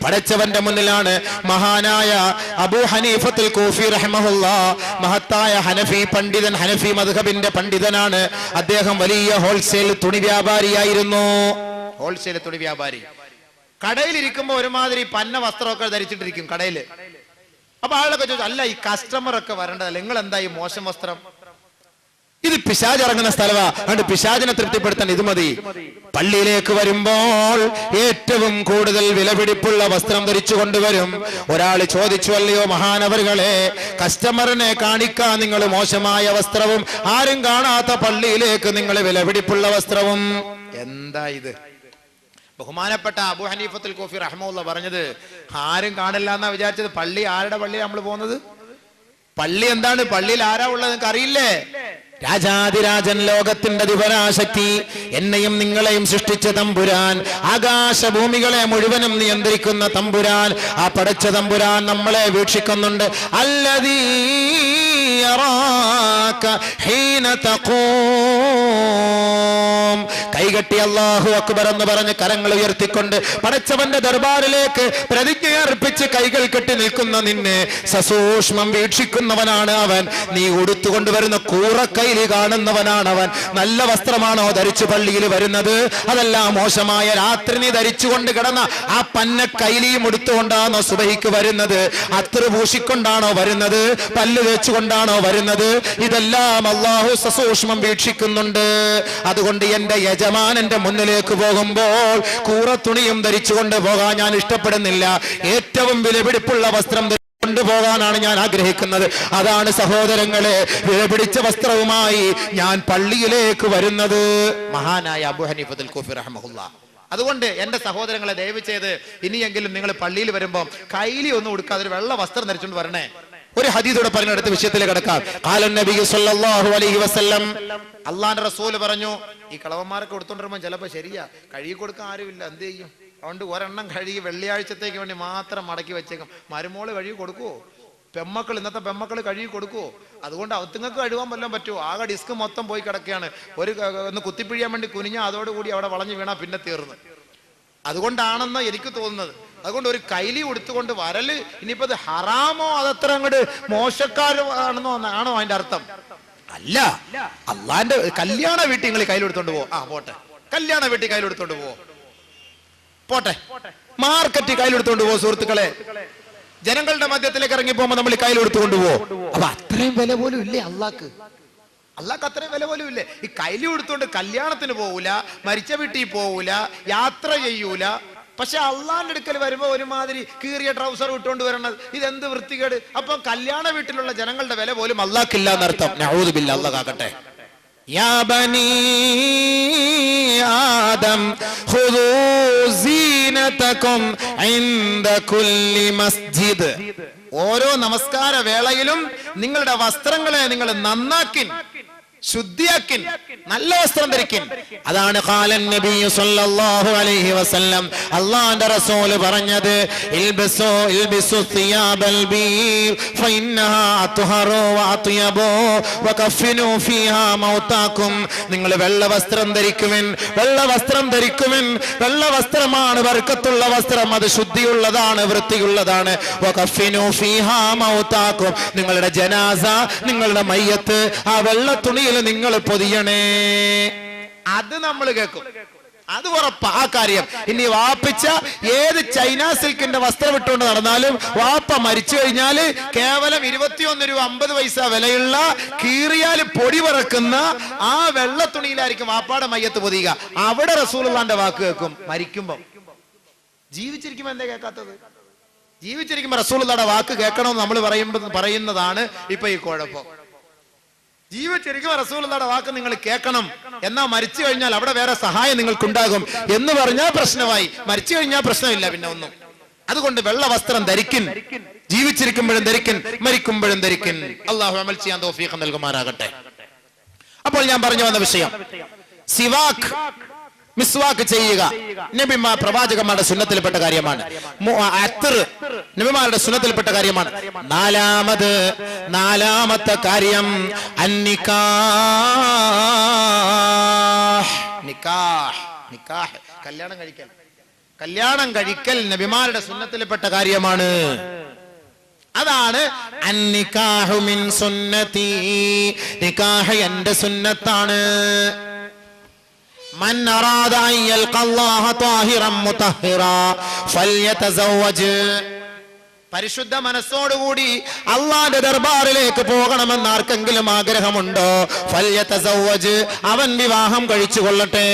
പടച്ചവന്റെ മുന്നിലാണ്. മഹാനായ അബൂ ഹനീഫത്തുൽ കൂഫി റഹിമഹുല്ലാഹ് മഹത്തായ ഹനഫി പണ്ഡിതൻ, ഹനഫി മദ്ഹബിന്റെ പണ്ഡിതനാണ്. അദ്ദേഹം വലിയ ഹോൾസെയിൽ തുണി വ്യാപാരിയായിരുന്നു. ഹോൾസെയിൽ തുണി വ്യാപാരി. കടയിലിരിക്കുമ്പോ ഒരുമാതിരി പന്ന വസ്ത്രമൊക്കെ ധരിച്ചിട്ടിരിക്കും കടയില്. അപ്പൊ ആളൊക്കെ ചോദിച്ചു, അല്ല ഈ കസ്റ്റമർ ഒക്കെ വരേണ്ടതല്ല, നിങ്ങൾ എന്താ ഈ മോശം വസ്ത്രം? ഇത് പിശാച് ഇറങ്ങുന്ന സ്ഥലമാ, അതുകൊണ്ട് പിശാചിനെ തൃപ്തിപ്പെടുത്താൻ ഇത് മതി. പള്ളിയിലേക്ക് വരുമ്പോൾ ഏറ്റവും കൂടുതൽ വിലപിടിപ്പുള്ള വസ്ത്രം ധരിച്ചു കൊണ്ടുവരും. ഒരാൾ ചോദിച്ചു, അല്ലയോ മഹാനവറുകളെ, കസ്റ്റമറിനെ കാണിക്കാൻ നിങ്ങൾ മോശമായ വസ്ത്രവും ആരും കാണാത്ത പള്ളിയിലേക്ക് നിങ്ങൾ വിലപിടിപ്പുള്ള വസ്ത്രവും, എന്താ ഇത്? ബഹുമാനപ്പെട്ട അബൂ ഹനീഫത്തുൽ കൂഫി റഹ്മത്തുള്ളാഹി പറഞ്ഞത്, ആരും കാണില്ല എന്നാ വിചാരിച്ചത്. പള്ളി ആരുടെ പള്ളിയാണ് നമ്മൾ പോകുന്നത്? പള്ളി എന്താണ്? പള്ളിയിൽ ആരാ ഉള്ളത് നിങ്ങൾക്ക് അറിയില്ലേ? രാജാതിരാജൻ, ലോകത്തിന്റെ ദിവരാശക്തി, എന്നെയും നിങ്ങളെയും സൃഷ്ടിച്ച തമ്പുരാൻ, ആകാശഭൂമികളെ മുഴുവനും നിയന്ത്രിക്കുന്ന തമ്പുരാൻ, ആ പടച്ച തമ്പുരാൻ നമ്മളെ വീക്ഷിക്കുന്നുണ്ട്. അല്ലദീ യറാക ഹീന തഖൂം. കൈകെട്ടി അല്ലാഹു അക്ബർ എന്ന് പറഞ്ഞ് കരങ്ങൾ ഉയർത്തിക്കൊണ്ട് പടച്ചവന്റെ ദർബാറിലേക്ക് പ്രതിജ്ഞയർപ്പിച്ച് കൈകൾ കെട്ടി നിൽക്കുന്ന നിന്നെ സസൂക്ഷ്മം വീക്ഷിക്കുന്നവനാണ് അവൻ. നീ ഉടുത്തുകൊണ്ടുവരുന്ന കൂറക്കൈലി കാണുന്നവനാണ് അവൻ. നല്ല വസ്ത്രമാണോ ധരിച്ചു പള്ളിയിൽ വരുന്നത്? അതല്ല മോശമായ രാത്രി നീ ധരിച്ചുകൊണ്ട് കിടന്ന ആ പന്ന കൈലിയും ഉടുത്തുകൊണ്ടാണോ സുബഹിക്ക് വരുന്നത്? അത്ര പൂശിക്കൊണ്ടാണോ വരുന്നത്? പല്ല് തേച്ചുകൊണ്ടാണോ വരുന്നത്? ഇതെല്ലാം അല്ലാഹു സസൂക്ഷ്മം വീക്ഷിക്കുന്നുണ്ട്. അതുകൊണ്ട് എന്റെ യജമാനന്റെ മുന്നിലേക്ക് പോകുമ്പോൾ കൂറത്തുണിയും ധരിച്ചുകൊണ്ട് പോകാൻ ഞാൻ ഇഷ്ടപ്പെടുന്നില്ല. ഏറ്റവും വിലപിടിപ്പുള്ള വസ്ത്രം കൊണ്ടുപോകാനാണ് ഞാൻ ആഗ്രഹിക്കുന്നത്. അതാണ് സഹോദരങ്ങളെ, വിലപിടിച്ച വസ്ത്രവുമായി ഞാൻ പള്ളിയിലേക്ക് വരുന്നത്. മഹാനായ അബൂ ഹനീഫത്തുൽ കൂഫി റഹ്മത്തുള്ളാഹി. അതുകൊണ്ട് എന്റെ സഹോദരങ്ങളെ, ദയവ് ചെയ്ത് ഇനിയെങ്കിലും നിങ്ങൾ പള്ളിയിൽ വരുമ്പോൾ കൈലി ഒന്നും ഉടുക്കാതെ ഒരു വെള്ള വസ്ത്രം ധരിച്ചുകൊണ്ട് വരണേ. ഒരു ഹദീസോടെ പറഞ്ഞ അടുത്ത വിഷയത്തിലേക്ക് കടക്കാം. ഖാലൻ നബി സല്ലല്ലാഹു അലൈഹി വസല്ലം, അല്ലാഹുവിന്റെ റസൂൽ പറഞ്ഞു, ഈ കളവന്മാരൊക്കെ കൊടുത്തോണ്ടിരുമ്പോൾ ചിലപ്പോ ശരിയാ കഴുകി കൊടുക്കാൻ ആരുമില്ല, എന്ത് ചെയ്യും? അതുകൊണ്ട് ഒരെണ്ണം കഴുകി വെള്ളിയാഴ്ചത്തേക്ക് വേണ്ടി മാത്രം മടക്കി വെച്ചേക്കും. മരുമോള് കഴുകി കൊടുക്കുവോ? പെമ്മക്കൾ, ഇന്നത്തെ പെമ്മക്കൾ കഴുകി കൊടുക്കുവോ? അതുകൊണ്ട് അവത്തുങ്ങൾക്ക് കഴുകാൻ വല്ലതും പറ്റുമോ? ആകെ ഡിസ്ക് മൊത്തം പോയി കിടക്കുകയാണ്. ഒന്ന് കുത്തിപ്പിഴിയാൻ വേണ്ടി കുനിഞ്ഞാൽ അതോടുകൂടി അവിടെ വളഞ്ഞു വീണാ പിന്നെ തീർന്നു. അതുകൊണ്ടാണെന്ന് എനിക്ക് തോന്നുന്നത്. അതുകൊണ്ട് ഒരു കൈലി ഉടുത്തുകൊണ്ട് വരല് ഇനിയിപ്പോ അത് ഹറാമോ അതത്ര അങ്ങോട്ട് മോശക്കാരാണെന്നോ ആണോ അതിന്റെ അർത്ഥം? അല്ല. അള്ളാന്റെ കല്യാണ വീട്ടിൽ നിങ്ങൾ കയ്യിലെടുത്തോണ്ട് പോവോ? പോട്ടെ, കല്യാണ വീട്ടിൽ കയ്യിലെടുത്തോണ്ട് പോവോ? പോട്ടെ, മാർക്കറ്റ് കയ്യിലെടുത്തോണ്ട് പോവോ? സുഹൃത്തുക്കളെ, ജനങ്ങളുടെ മധ്യത്തിലേക്ക് ഇറങ്ങി പോകുമ്പോ നമ്മൾ കയ്യിലെടുത്തുകൊണ്ട് പോവോ? അപ്പൊ അത്രയും വില പോലും ഇല്ലേ അള്ളാക്ക്? അള്ളാഹ് അത്രയും വില പോലും ഇല്ലേ? ഈ കൈലി കൊടുത്തോണ്ട് കല്യാണത്തിന് പോവൂല, മരിച്ച വീട്ടിൽ പോവൂല, യാത്ര ചെയ്യൂല. പക്ഷെ അള്ളാന്റെ അടുക്കൽ വരുമ്പോ ഒരുമാതിരി കീറിയ ട്രൗസർ ഇട്ടുകൊണ്ട് വരണത്, ഇതെന്ത് വൃത്തികേട്! അപ്പൊ കല്യാണ വീട്ടിലുള്ള ജനങ്ങളുടെ വില പോലും അള്ളാഹ്ക്കില്ല എന്നർത്ഥം. നഊദു ബില്ലാഹ്, അള്ളാഹ് കാക്കട്ടെ. യാ ബനീ ആദം ഖുദൂ സീനതകും ഇൻദ കുല്ലി മസ്ജിദ്. ഓരോ നമസ്കാര വേളയിലും നിങ്ങളുടെ വസ്ത്രങ്ങളെ നിങ്ങൾ നന്നാക്കിൻ, ശുദ്ധിയാക്കിൻ, നല്ല വസ്ത്രം ധരിക്കിൻ. അതാണ് ഖാലൻ നബി സല്ലല്ലാഹു അലൈഹി വസല്ലം, അല്ലാഹുവിന്റെ റസൂൽ പറഞ്ഞത്, ഇൽബിസു സിയാബൽ ബീർ ഫഇന്നഹാ അത്ഹറു വഅത്യബു വകഫിനു ഫീഹാ മൗതാകും. നിങ്ങൾ വെള്ള വസ്ത്രം ധരിക്കുവിൻ, വെള്ള വസ്ത്രം ധരിക്കുവിൻ. വെള്ള വസ്ത്രമാണ് ബർക്കത്തുള്ള വസ്ത്രം, അത് ശുദ്ധിയുള്ളതാണ്, വൃത്തിയുള്ളതാണ്. വകഫിനു ഫീഹാ മൗതാകും. നിങ്ങളുടെ ജനാസ, നിങ്ങളുടെ മയ്യത്ത് ആ വെള്ള തുണി നിങ്ങൾ പൊതിയണേ. അത് നമ്മൾ കേൾക്കും, അത് ഉറപ്പാ ആ കാര്യം. ഇനി വാപ്പിച്ച ഏത് ചൈന സിൽക്കിന്റെ വസ്ത്രം ഇട്ടുകൊണ്ട് നടന്നാലും വാപ്പ മരിച്ചു കഴിഞ്ഞാല് കേവലം 21 രൂപ 50 പൈസ വിലയുള്ള കീറിയാൽ പൊടി പറക്കുന്ന ആ വെള്ള തുണിയിലായിരിക്കും വാപ്പാടെ മയ്യത്ത് പൊതിയുക. അവിടെ റസൂലുള്ളാന്റെ വാക്ക് കേൾക്കും. മരിക്കുമ്പോ, ജീവിച്ചിരിക്കുമ്പോ എന്താ കേൾക്കാത്തത്? ജീവിച്ചിരിക്കുമ്പോ റസൂലുള്ളാന്റെ വാക്ക് കേൾക്കണമെന്ന് നമ്മൾ പറയുന്നതാണ് ഇപ്പൊ ഈ കുഴപ്പം. ജീവിച്ചിരിക്കും റസൂലുള്ളാഹിയുടെ വാക്ക് നിങ്ങൾ കേൾക്കണം. എന്നാ മരിച്ചു കഴിഞ്ഞാൽ അവിടെ വേറെ സഹായം നിങ്ങൾക്കുണ്ടാകും എന്ന് പറഞ്ഞാൽ പ്രശ്നമായി. മരിച്ചു കഴിഞ്ഞാൽ പ്രശ്നമില്ല പിന്നെ ഒന്നും. അതുകൊണ്ട് വെള്ള വസ്ത്രം ധരിക്കിൻ, ജീവിച്ചിരിക്കുമ്പോഴും ധരിക്കിൻ, മരിക്കുമ്പോഴും ധരിക്കിൻ. അള്ളാഹു അമൽ ചെയ്യാൻ തൗഫീഖ് നൽകുമാറാകട്ടെ. അപ്പോൾ ഞാൻ പറഞ്ഞു വന്ന വിഷയം, സിവാക്ക്, മിസ്വാക്ക് ചെയ്യുക നബിമാർ പ്രവാചകന്മാരുടെ സുന്നത്തിൽപ്പെട്ട കാര്യമാണ്. അത്തർ നബിമാരുടെ സുന്നത്തിൽപ്പെട്ട കാര്യമാണ്. നാലാമത്തെ കാര്യം നിക്കാഹ്, കല്യാണം കഴിക്കൽ. കല്യാണം കഴിക്കൽ നബിമാരുടെ സുന്നത്തിൽപ്പെട്ട കാര്യമാണ്. അതാണ് അന്നിക്കാഹു മിൻ സുന്നതി, നിക്കാഹ് എന്റെ സുന്നത്താണ്. മൻ അറാദ അൻ യൽഖല്ലാഹ ത്വാഹിറൻ മുതഹ്ഹിറാ ഫൽയതസവ്വജ്, പരിശുദ്ധ മനസ്സോടുകൂടി അള്ളാന്റെ ദർബാറിലേക്ക് പോകണമെന്ന് ആർക്കെങ്കിലും ആഗ്രഹമുണ്ടോ? ഫൽയതസവ്വജ്, അവൻ വിവാഹം കഴിച്ചു കൊള്ളട്ടെ.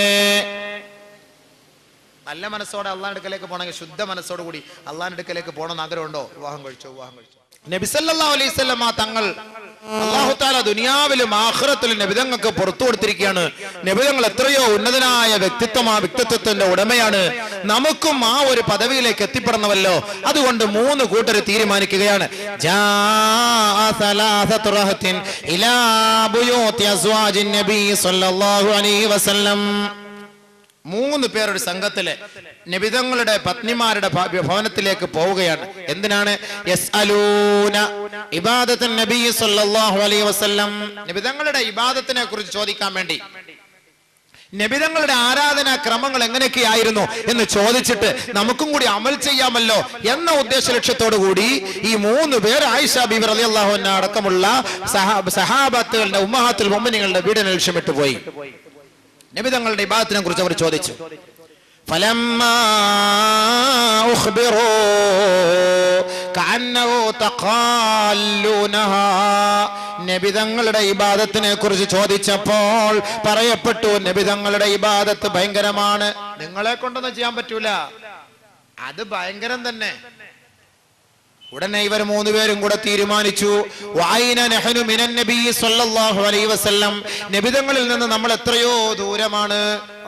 നല്ല മനസ്സോടെ അള്ളാന്റെ അടുക്കലേക്ക് പോകണമെങ്കിൽ, ശുദ്ധ മനസ്സോടുകൂടി അള്ളാന്റെ അടുക്കലേക്ക് പോകണമെന്ന് ആഗ്രഹമുണ്ടോ? വിവാഹം കഴിച്ചോ, വിവാഹം കഴിച്ചോ. നബി സല്ലല്ലാഹു അലൈഹി വസല്ലം തങ്ങൾ അല്ലാഹു തആല ദുനിയാവിലും ആഖിറത്തിലും നബിതങ്ങൾക്ക് പുറത്തു കൊടുത്തിരിക്കുകയാണ്. നബിതങ്ങൾ എത്രയോ ഉന്നതനായ വ്യക്തിത്വത്തിന്റെ ഉടമയാണ്. നമുക്കും ആ ഒരു പദവിയിലേക്ക് എത്തിപ്പെടണമല്ലോ. അതുകൊണ്ട് 3 കൂട്ടർ തീരുമാനിക്കുകയാണ്. ജാഅ സലാസതു റഹത്തിൻ ഇലാ ബുയൂതി അസ്വാജിൻ നബി സല്ലല്ലാഹു അലൈഹി വസല്ലം. 3 പേർ ഒരു സംഘത്തിലെ നബിതങ്ങളുടെ പത്നിമാരുടെ ഭവനത്തിലേക്ക് പോവുകയാണ്. എന്തിനാണ്? യസ്അലൂന ഇബാദത്തുൻ നബി സല്ലല്ലാഹു അലൈഹി വസല്ലം, നബിതങ്ങളുടെ ഇബാദത്തിനെ കുറിച്ച് ചോദിക്കാൻ വേണ്ടി, നബിതങ്ങളുടെ ആരാധനാ ക്രമങ്ങൾ എങ്ങനെയൊക്കെയായിരുന്നു എന്ന് ചോദിച്ചിട്ട് നമുക്കും കൂടി അമൽ ചെയ്യാമല്ലോ എന്ന ഉദ്ദേശ ലക്ഷ്യത്തോടു കൂടി ഈ 3 പേർ ആയിഷ ബീവി റളിയല്ലാഹു അൻഹ അടക്കമുള്ള സഹാബത്തുകളുടെ ഉമ്മഹാത്തുൽ മുഅ്മിനീങ്ങളുടെ വീടിനെ ലക്ഷ്യമിട്ട് പോയി. നബിതങ്ങളുടെ ഇബാദത്തിനെ കുറിച്ച് അവർ ചോദിച്ചു. ഫലമ്മാ ഉഖ്ബിറൂ കഅന്നഹു തഖാല്ലൂനഹാ, നബിതങ്ങളുടെ ഇബാദത്തിനെ കുറിച്ച് ചോദിച്ചപ്പോൾ പറയപ്പെട്ടു, നബിതങ്ങളുടെ ഇബാദത്ത് ഭയങ്കരമാണ്, നിങ്ങളെ കൊണ്ടൊന്നും ചെയ്യാൻ പറ്റൂല, അത് ഭയങ്കരം തന്നെ. ഉടനെ ഇവർ 3 പേരും കൂടെ തീരുമാനിച്ചു, വഅൈന നഹ്നു മിനൻ നബി സല്ലല്ലാഹു അലൈഹി വസല്ലം, നബിതങ്ങളിൽ നിന്ന് നമ്മൾ എത്രയോ ദൂരമാണ്.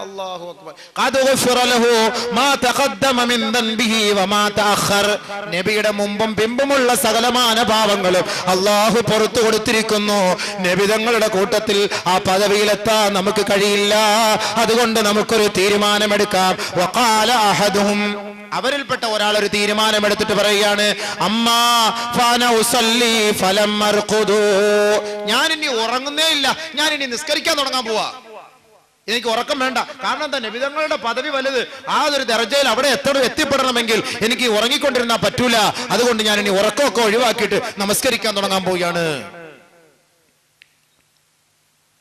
അല്ലാഹു അക്ബർ. ഖദ് ഗുഫിറ ലഹു മാ തഖദ്ദമ മിൻ ദൻബിഹി വമാ തഅഖർ, നബിയുടെ മുമ്പും പിമ്പുമുള്ള സകലമാന പാപങ്ങളും അല്ലാഹു പുറത്തു കൊടുത്തിരിക്കുന്നു. നബിതങ്ങളുടെ കൂട്ടത്തിൽ ആ പദവിയിലെത്താൻ നമുക്ക് കഴിയില്ല. അതുകൊണ്ട് നമുക്കൊരു തീരുമാനമെടുക്കാം. വഖാല അഹദുഹും, അവരിൽപ്പെട്ട ഒരാൾ ഒരു തീരുമാനമെടുത്തിട്ട് പറയുകയാണ്, അമ്മാ ഫാന ഉസല്ലി ഫലം അർഖുദു, ഞാൻ ഇനി ഉറങ്ങുന്നേ ഇല്ല, ഞാൻ ഇനി നിസ്കരിക്കാൻ തുടങ്ങാൻ പോവാ, എനിക്ക് ഉറക്കം വേണ്ട. കാരണം എന്താ? നബിതങ്ങളുടെ പദവി വലുത്, ആ ഒരു ദർജയിൽ അവിടെ എത്തിപ്പെടണമെങ്കിൽ എനിക്ക് ഉറങ്ങിക്കൊണ്ടിരുന്നാൽ പറ്റൂല. അതുകൊണ്ട് ഞാൻ ഇനി ഉറക്കമൊക്കെ ഒഴിവാക്കിയിട്ട് നമസ്കരിക്കാൻ തുടങ്ങാൻ പോവുകയാണ്.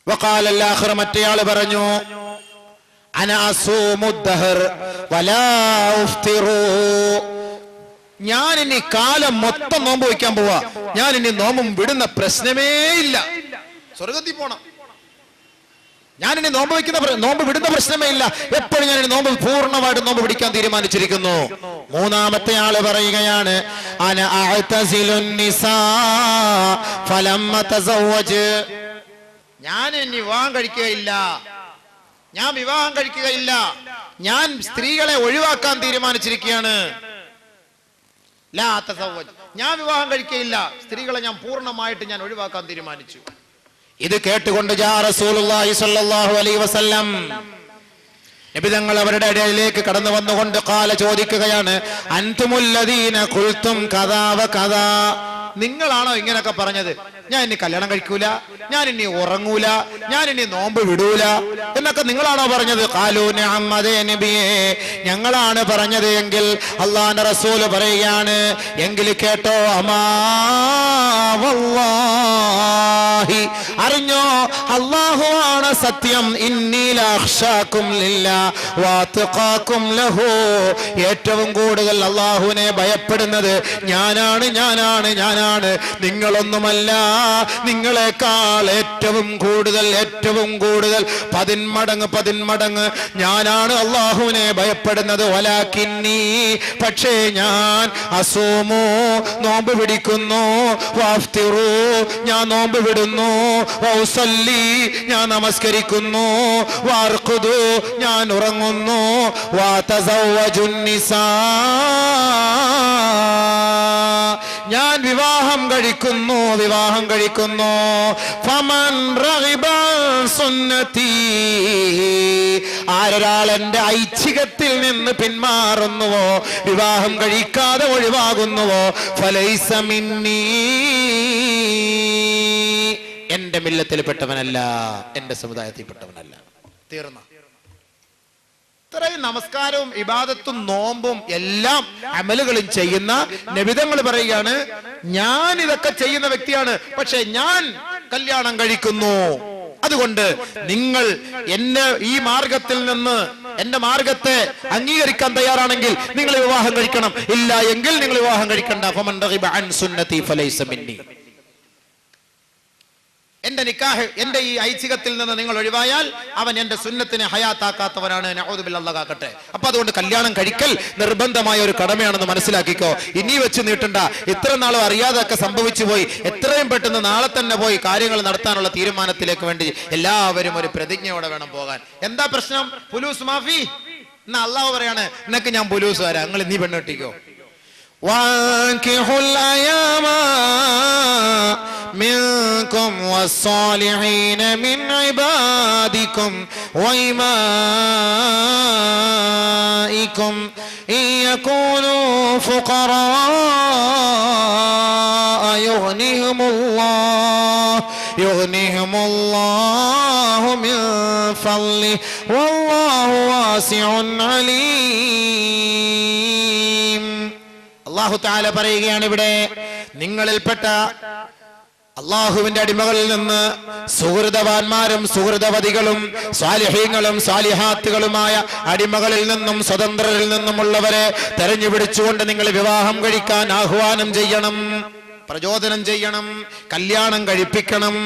വഖാല അൽ-ആഖിർ, മറ്റേയാൾ പറഞ്ഞു, അന അസൂമു ദഹർ വലാ ഉഫ്തിറു, ഞാൻ ഇനി കാലം മൊത്തം നോമ്പ് വയ്ക്കാൻ പോവാ, ഞാൻ ഇനി നോമ്പും വിടുന്ന പ്രശ്നമേ ഇല്ല, സ്വർഗത്തിൽ പോണം, ഞാൻ ഇനി നോമ്പ് വിടുന്ന പ്രശ്നമേ ഇല്ല, എപ്പോഴും ഞാൻ നോമ്പ് പൂർണ്ണമായിട്ട് നോമ്പ് പിടിക്കാൻ തീരുമാനിച്ചിരിക്കുന്നു. 3-ാമത്തെ ആള് പറയുകയാണ്, അന അഅ്തസിലുൻ നിസാ ഫലം അതസവ്വജ്, ഞാൻ ഇനി വിവാഹം കഴിക്കുകയില്ല, ഞാൻ സ്ത്രീകളെ ഒഴിവാക്കാൻ തീരുമാനിച്ചിരിക്കുകയാണ്. ലാ തസവ്വജ്, ഞാൻ വിവാഹം കഴിക്കുകയില്ല, സ്ത്രീകളെ ഞാൻ പൂർണ്ണമായിട്ട് ഞാൻ ഒഴിവാക്കാൻ തീരുമാനിച്ചു. ഇത് കേട്ടുകൊണ്ട് ജാ റസൂലുള്ളാഹി സ്വല്ലല്ലാഹു അലൈഹി വസല്ലം, നബി തങ്ങൾ അവരുടെ ഇടയിലേക്ക് കടന്നു വന്നുകൊണ്ട് ഖാല, ചോദിക്കുകയാണ്, അൻതുമുല്ലദീന ഖുൽതും കദാ വ കദാ, നിങ്ങളാണോ ഇങ്ങനെയൊക്കെ പറഞ്ഞത്? ഞാൻ ഇനി കല്യാണം കഴിക്കൂല, ഞാൻ ഇനി ഉറങ്ങൂല, ഞാൻ ഇനി നോമ്പ് വിടൂല എന്നൊക്കെ നിങ്ങളാണോ പറഞ്ഞത്? ഖാലൂ നഅം, അതേ നബിയേ, ഞങ്ങളാണ് പറഞ്ഞത്. എങ്കിൽ അല്ലാഹുവിന്റെ റസൂല് പറയുകയാണ്, എങ്കിൽ കേട്ടോ, അമാ വല്ലാഹി, അറിഞ്ഞോ അല്ലാഹു ആണ് സത്യം, ഇന്നി ലഅഖ്ശാകും ലില്ലാഹ് വഅത്ഖാകും ലഹു, ഏറ്റവും കൂടുതൽ അല്ലാഹുവിനെ ഭയപ്പെടുന്നത് ഞാനാണ്, നിങ്ങളൊന്നുമല്ല, നിങ്ങളെക്കാൾ ഏറ്റവും കൂടുതൽ 10 മടങ്ങ് ഞാനാണ് അല്ലാഹുവിനെ ഭയപ്പെടുന്നത്. വലാകിന്നി, പക്ഷേ ഞാൻ അസൂമു, നോമ്പ് പിടിക്കുന്നു, വഅഫ്തിറു, ഞാൻ നോമ്പ് വിടുന്നു, വഉസല്ലി, ഞാൻ നമസ്കരിക്കുന്നു, വഅർഖുദു, ഞാൻ ഉറങ്ങുന്നു, വഅതസവ്വജുൻ നിസാ, ഞാൻ വിവാഹം കഴിക്കുന്നു. ഫമൻ റഗിബ സുന്നതി, ആരൊരാൾ എന്റെ ഐച്ഛികത്തിൽ നിന്ന് പിന്മാറുന്നുവോ, വിവാഹം കഴിക്കാതെ ഒഴിവാകുന്നുവോ, ഫലൈസ മിന്നീ, എന്റെ മില്ലത്തിൽപ്പെട്ടവനല്ല, എന്റെ സമുദായത്തിൽപ്പെട്ടവനല്ല. തീർന്ന ഇത്രയും നമസ്കാരവും ഇബാദത്തും നോമ്പും എല്ലാം അമലുകളും ചെയ്യുന്ന നബിതങ്ങൾ പറയുകയാണ്, ഞാൻ ഇതൊക്കെ ചെയ്യുന്ന വ്യക്തിയാണ്, പക്ഷെ ഞാൻ കല്യാണം കഴിക്കുന്നു. അതുകൊണ്ട് നിങ്ങൾ എന്നെ ഈ മാർഗത്തിൽ നിന്ന് എന്റെ മാർഗത്തെ അംഗീകരിക്കാൻ തയ്യാറാണെങ്കിൽ നിങ്ങൾ വിവാഹം കഴിക്കണം, ഇല്ല എങ്കിൽ നിങ്ങൾ വിവാഹം കഴിക്കണ്ട. ഫമൻ റഗിബ അൻ സുന്നതി ഫലൈസ മിന്നി. എന്റെ നിക്കാഹ്, എന്റെ ഈ ഐച്ഛികത്തിൽ നിന്ന് നിങ്ങൾ ഒഴിവായാൽ അവൻ എന്റെ സുന്നത്തിനെ ഹയാത്താക്കാത്തവനാണ്. നഊദു ബില്ലാഹ്, അല്ലാഹു കാക്കട്ടെ. അപ്പൊ അതുകൊണ്ട് കല്യാണം കഴിക്കൽ നിർബന്ധമായ ഒരു കടമയാണെന്ന് മനസ്സിലാക്കിക്കോ. ഇനി വെച്ച് നീട്ടണ്ട. ഇത്ര നാളും അറിയാതൊക്കെ സംഭവിച്ചു പോയി. എത്രയും പെട്ടെന്ന് നാളെ തന്നെ പോയി കാര്യങ്ങൾ നടത്താനുള്ള തീരുമാനത്തിലേക്ക് വേണ്ടി എല്ലാവരും ഒരു പ്രതിജ്ഞയോടെ വേണം പോകാൻ. എന്താ പ്രശ്നം? പുലൂസ് മാഫി. എന്നാ അള്ളാഹു പറയാണ്, നിനക്ക് ഞാൻ പുലൂസ് വരാം, നിങ്ങൾ നീ പെണ്ണ് കെട്ടിക്കോ. وَأَنكِحُوا الْأَيَامَ مِنكُمْ وَالصَّالِحِينَ مِنْ عِبَادِكُمْ وَإِمَائِكُمْ إِنْ يَكُونُوا فُقَرَاءَ يُغْنِهِمُ اللَّهُ مِنْ فَضْلِهِ وَاللَّهُ وَاسِعٌ عَلِيمٌ. അല്ലാഹു തആല പറയുകയാണ് ഇവിടെ, നിങ്ങളിൽപ്പെട്ട അള്ളാഹുവിന്റെ അടിമകളിൽ നിന്ന് സുഹൃതവാന്മാരും സുഹൃതവതികളും സ്വാലിഹീങ്ങളും സ്വാലിഹാത്തുകളുമായ അടിമകളിൽ നിന്നും സ്വതന്ത്രരിൽ നിന്നുമുള്ളവരെ തെരഞ്ഞുപിടിച്ചുകൊണ്ട് നിങ്ങൾ വിവാഹം കഴിക്കാൻ ആഹ്വാനം ചെയ്യണം, പ്രചോദനം ചെയ്യണം, കല്യാണം കഴിപ്പിക്കണം.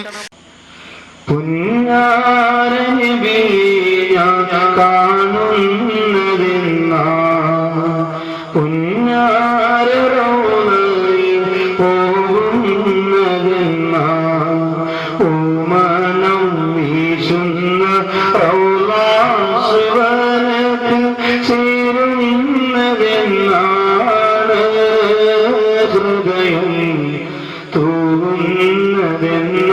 ഹൃദയം തൂങ്ങുന്നതെന്ന്